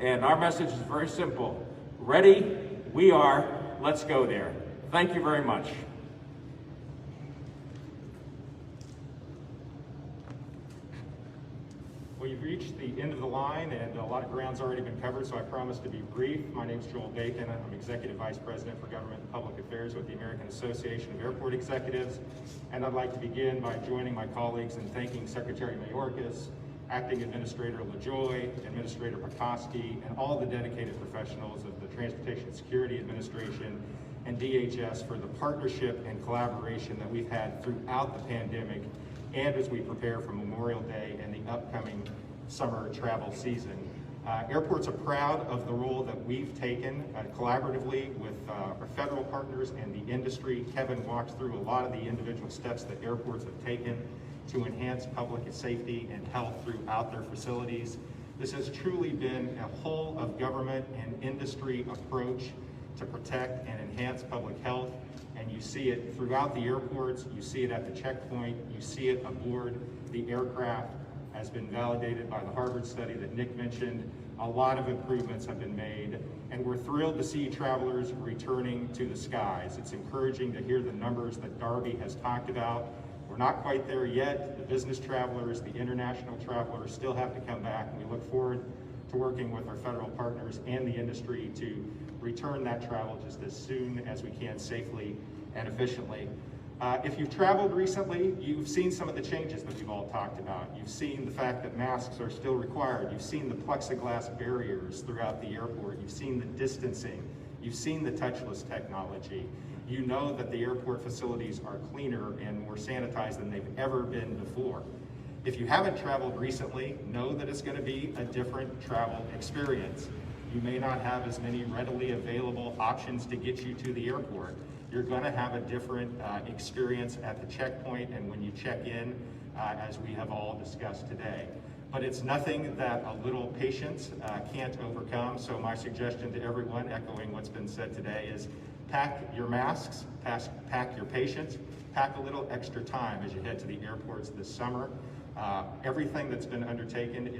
And our message is very simple. Ready? We are. Let's go there. Thank you very much. Well, you've reached the end of the line, and a lot of ground's already been covered, so I promise to be brief. My name is Joel Bacon. I'm Executive Vice President for Government and Public Affairs with the American Association of Airport Executives, and I'd like to begin by joining my colleagues in thanking Secretary Mayorkas, Acting Administrator LaJoye, Administrator Pekoski, and all the dedicated professionals of the Transportation Security Administration and DHS for the partnership and collaboration that we've had throughout the pandemic and as we prepare for Memorial Day and the upcoming summer travel season. Airports are proud of the role that we've taken collaboratively with our federal partners and the industry. Kevin walked through a lot of the individual steps that airports have taken to enhance public safety and health throughout their facilities. This has truly been a whole of government and industry approach to protect and enhance public health. And you see it throughout the airports, you see it at the checkpoint, you see it aboard the aircraft. Has been validated by the Harvard study that Nick mentioned. A lot of improvements have been made, and we're thrilled to see travelers returning to the skies. It's encouraging to hear the numbers that Darby has talked about. We're not quite there yet. The business travelers, the international travelers still have to come back, and we look forward to working with our federal partners and the industry to return that travel just as soon as we can safely and efficiently. If you've traveled recently, you've seen some of the changes that we've all talked about. You've seen the fact that masks are still required. You've seen the plexiglass barriers throughout the airport. You've seen the distancing. You've seen the touchless technology. You know that the airport facilities are cleaner and more sanitized than they've ever been before. If you haven't traveled recently, know that it's going to be a different travel experience. You may not have as many readily available options to get you to the airport. You're going to have a different experience at the checkpoint and when you check in, as we have all discussed today. But it's nothing that a little patience can't overcome. So my suggestion to everyone, echoing what's been said today, is pack your masks, pack your patience, pack a little extra time as you head to the airports this summer. Everything that's been undertaken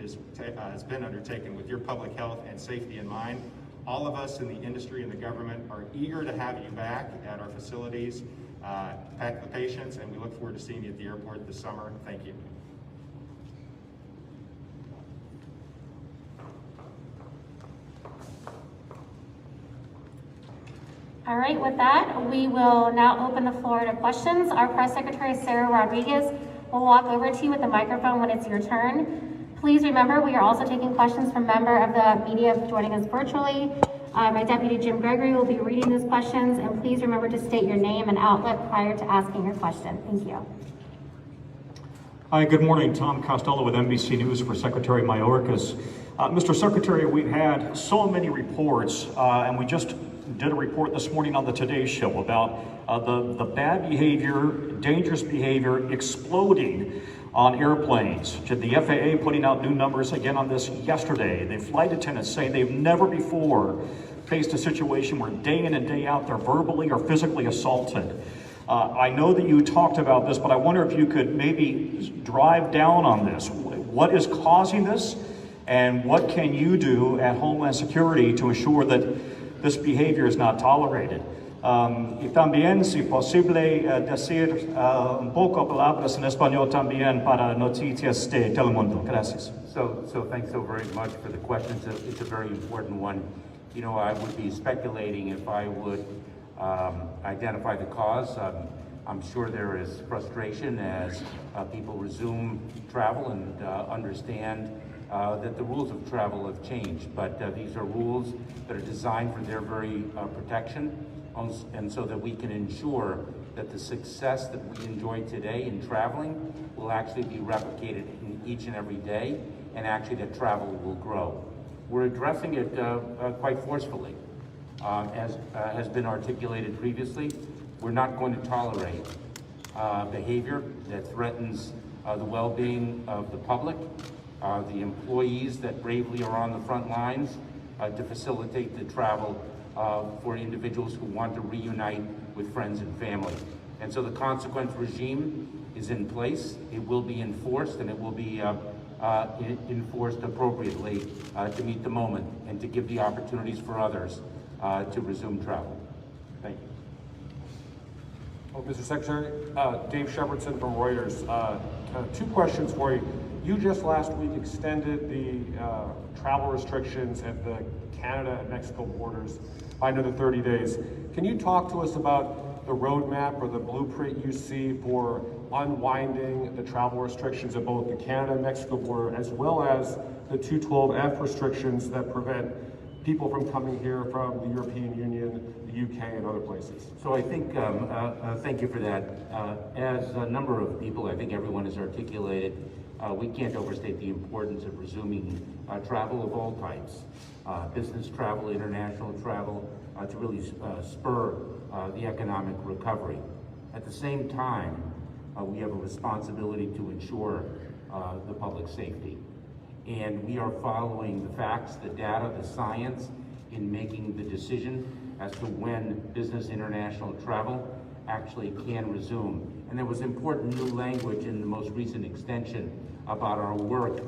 has been undertaken with your public health and safety in mind. All of us in the industry and the government are eager to have you back at our facilities. Pack the patience, and we look forward to seeing you at the airport this summer. Thank you. All right, with that, we will now open the floor to questions. Our Press Secretary, Sarah Rodriguez, will walk over to you with the microphone when it's your turn. Please remember, we are also taking questions from member of the media joining us virtually. My deputy, Jim Gregory, will be reading those questions, and please remember to state your name and outlet prior to asking your question. Thank you. Hi, good morning. Tom Costello with NBC News for Secretary Mayorkas. Mr. Secretary, we've had so many reports, and we just did a report this morning on the Today Show about the bad behavior, dangerous behavior exploding on airplanes. The FAA putting out new numbers again on this yesterday. The flight attendants saying they've never before faced a situation where day in and day out they're verbally or physically assaulted. I know that you talked about this, but I wonder if you could maybe drive down on this. What is causing this, and what can you do at Homeland Security to ensure that this behavior is not tolerated? Y también, si posible, decir un poco palabras en español también para noticias de Telemundo. Gracias. So thanks so very much for the question. It's a very important one. You know, I would be speculating if I would identify the cause. I'm sure there is frustration as people resume travel and understand that the rules of travel have changed. But these are rules that are designed for their very protection, and so that we can ensure that the success that we enjoy today in traveling will actually be replicated in each and every day, and actually that travel will grow. We're addressing it quite forcefully. As has been articulated previously, we're not going to tolerate behavior that threatens the well-being of the public, the employees that bravely are on the front lines to facilitate the travel for individuals who want to reunite with friends and family. And so the consequence regime is in place. It will be enforced, and it will be enforced appropriately to meet the moment and to give the opportunities for others to resume travel. Thank you. Oh, Mr. Secretary, Dave Shepardson from Reuters. Two questions for you. You just last week extended the travel restrictions at the Canada and Mexico borders by another 30 days. Can you talk to us about the roadmap or the blueprint you see for unwinding the travel restrictions at both the Canada and Mexico border, as well as the 212F restrictions that prevent people from coming here from the European Union, the UK, and other places? So I think, thank you for that. As a number of people, I think everyone has articulated, we can't overstate the importance of resuming travel of all types, business travel, international travel, to really spur the economic recovery. At the same time, we have a responsibility to ensure the public safety. And we are following the facts, the data, the science in making the decision as to when business international travel actually can resume. And there was important new language in the most recent extension about our work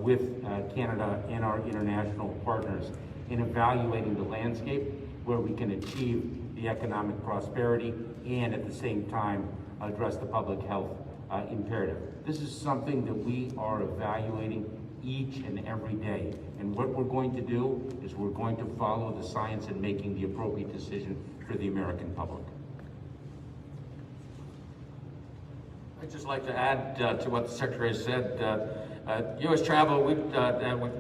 with Canada and our international partners in evaluating the landscape where we can achieve the economic prosperity and at the same time address the public health imperative. This is something that we are evaluating each and every day. And what we're going to do is we're going to follow the science in making the appropriate decision for the American public. I'd just like to add to what the Secretary said. U.S. Travel,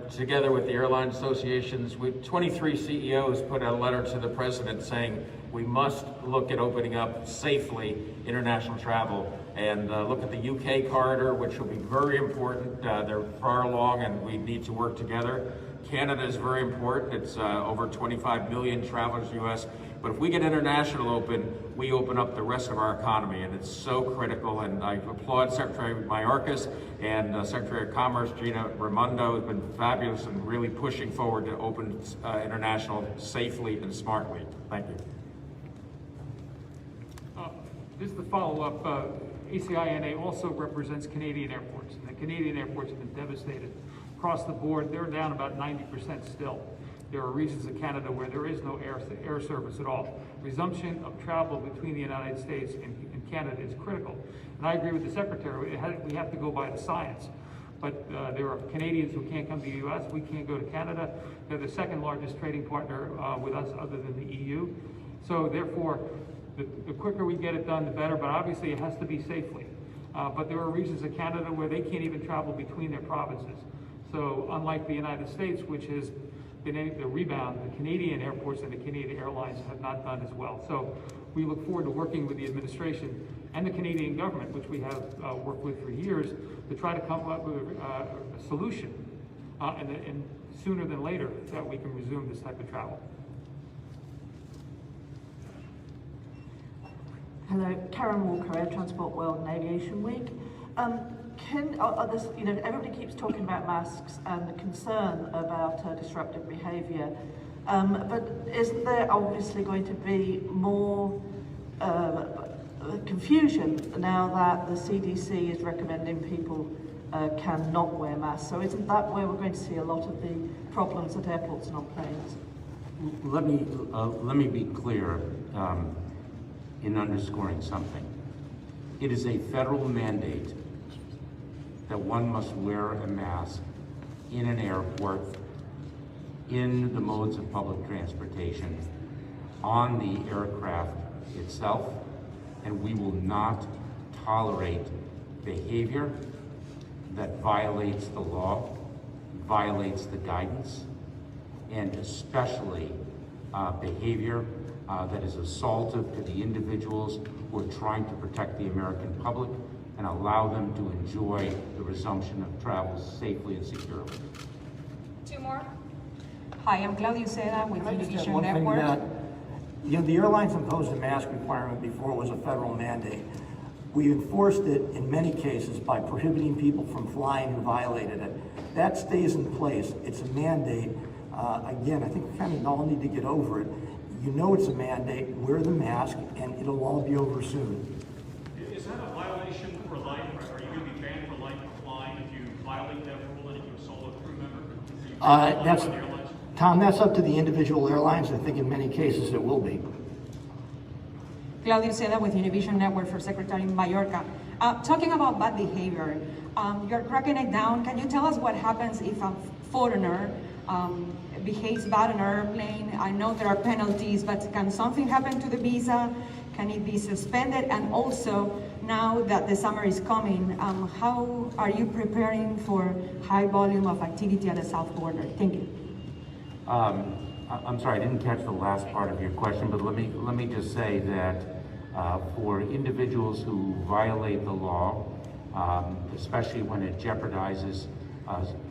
together with the airline associations, 23 CEOs put out a letter to the President saying we must look at opening up safely international travel and look at the UK corridor, which will be very important. They're far along and we need to work together. Canada is very important. It's over 25 million travelers to the U.S. But if we get international open, we open up the rest of our economy, and it's so critical. And I applaud Secretary Mayorkas and Secretary of Commerce Gina Raimondo, who's been fabulous and really pushing forward to open international safely and smartly. Thank you. Just to follow up, ACINA also represents Canadian airports, and the Canadian airports have been devastated across the board. They're down about 90% still. There are regions of Canada where there is no air service at all. Resumption of travel between the United States and Canada is critical. And I agree with the Secretary, we have to go by the science. But there are Canadians who can't come to the U.S., we can't go to Canada. They're the second largest trading partner with us other than the EU. So therefore, the quicker we get it done, the better, but obviously it has to be safely. But there are regions of Canada where they can't even travel between their provinces. So unlike the United States, which has been able to rebound, the Canadian airports and the Canadian Airlines have not done as well. So we look forward to working with the administration and the Canadian government, which we have worked with for years, to try to come up with a solution and sooner than later that we can resume this type of travel. Hello, Karen Walker, Air Transport World and Aviation Week. Everybody keeps talking about masks and the concern about disruptive behaviour, but isn't there obviously going to be more confusion now that the CDC is recommending people cannot wear masks? So isn't that where we're going to see a lot of the problems at airports and on planes? Let me be clear in underscoring something. It is a federal mandate that one must wear a mask in an airport, in the modes of public transportation, on the aircraft itself, and we will not tolerate behavior that violates the law, violates the guidance, and especially behavior that is assaultive to the individuals who are trying to protect the American public and allow them to enjoy the resumption of travel safely and securely. Two more. Hi, I'm Claudia Seda with Can I just add Univision one thing to Network. that? The airlines imposed a mask requirement before it was a federal mandate. We enforced it in many cases by prohibiting people from flying who violated it. That stays in place. It's a mandate. Again, I think we kind of all need to get over it. You know it's a mandate, wear the mask, and it'll all be over soon. Is that a violation for life? Are you going to be banned for life for flying if you violate Tom, that's up to the individual airlines. I think in many cases it will be. Claudia Seda with Univision Network for Secretary Mayorkas. Talking about bad behavior, you're cracking it down. Can you tell us what happens if a foreigner behaves bad on an airplane? I know there are penalties, but can something happen to the visa? Can it be suspended? And also, now that the summer is coming, how are you preparing for high volume of activity at the south border? Thank you. I'm sorry, I didn't catch the last part of your question, but let me just say that for individuals who violate the law, especially when it jeopardizes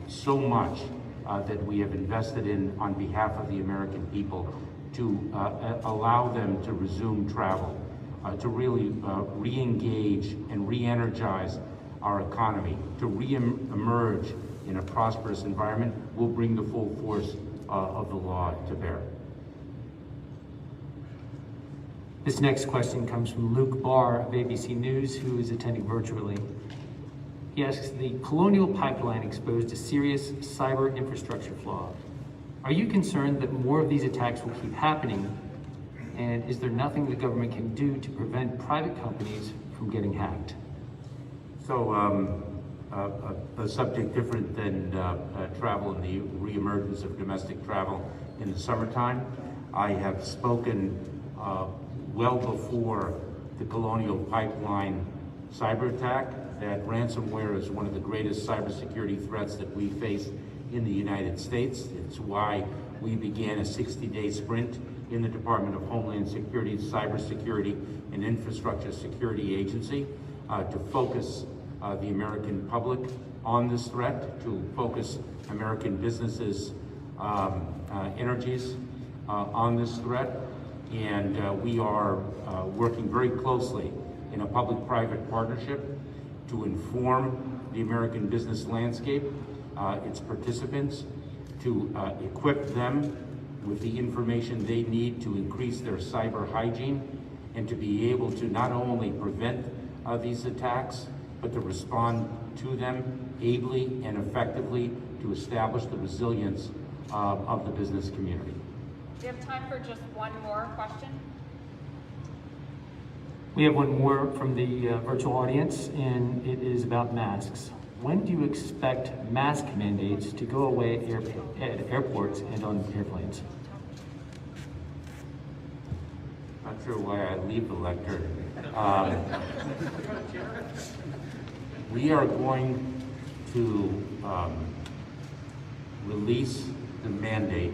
so much that we have invested in on behalf of the American people, to allow them to resume travel, to really re-engage and re-energize our economy, to re-emerge in a prosperous environment, will bring the full force of the law to bear. This next question comes from Luke Barr of ABC News, who is attending virtually. He asks, the Colonial Pipeline exposed a serious cyber infrastructure flaw. Are you concerned that more of these attacks will keep happening? And is there nothing the government can do to prevent private companies from getting hacked? So, a subject different than travel and the reemergence of domestic travel in the summertime. I have spoken well before the Colonial Pipeline cyber attack that ransomware is one of the greatest cybersecurity threats that we face in the United States. It's why we began a 60-day sprint in the Department of Homeland Security's Cybersecurity and Infrastructure Security Agency to focus the American public on this threat, to focus American businesses' energies on this threat. And we are working very closely in a public-private partnership to inform the American business landscape, its participants, to equip them with the information they need to increase their cyber hygiene and to be able to not only prevent these attacks, but to respond to them ably and effectively to establish the resilience of the business community. We have time for just one more question. We have one more from the virtual audience, and it is about masks. When do you expect mask mandates to go away at airports and on airplanes? Not sure why I leave the lecture. We are going to release the mandate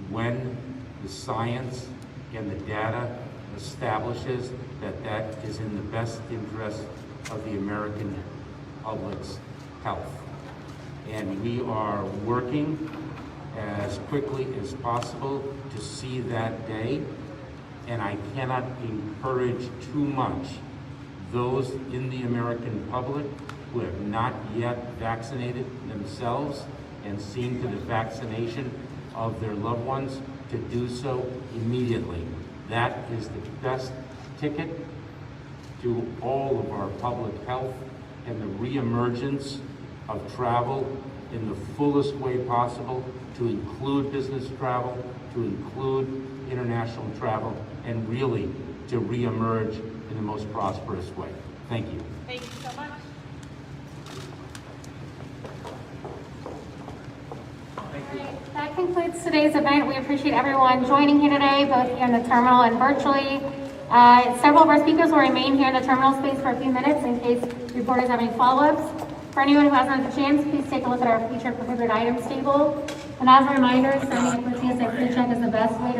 when the science and the data establishes that that is in the best interest of the American public's health. And we are working as quickly as possible to see that day. And I cannot encourage too much those in the American public who have not yet vaccinated themselves and seen to the vaccination of their loved ones to do so immediately. That is the best ticket to all of our public health and the reemergence of travel in the fullest way possible, to include business travel, to include international travel, and really to reemerge in the most prosperous way. Thank you. Thank you so much. That concludes today's event. We appreciate everyone joining here today, both here in the terminal and virtually. Several of our speakers will remain here in the terminal space for a few minutes in case reporters have any follow-ups. For anyone who hasn't had the chance, please take a look at our featured prohibited items table. And as a reminder, signing up for TSA PreCheck is the best way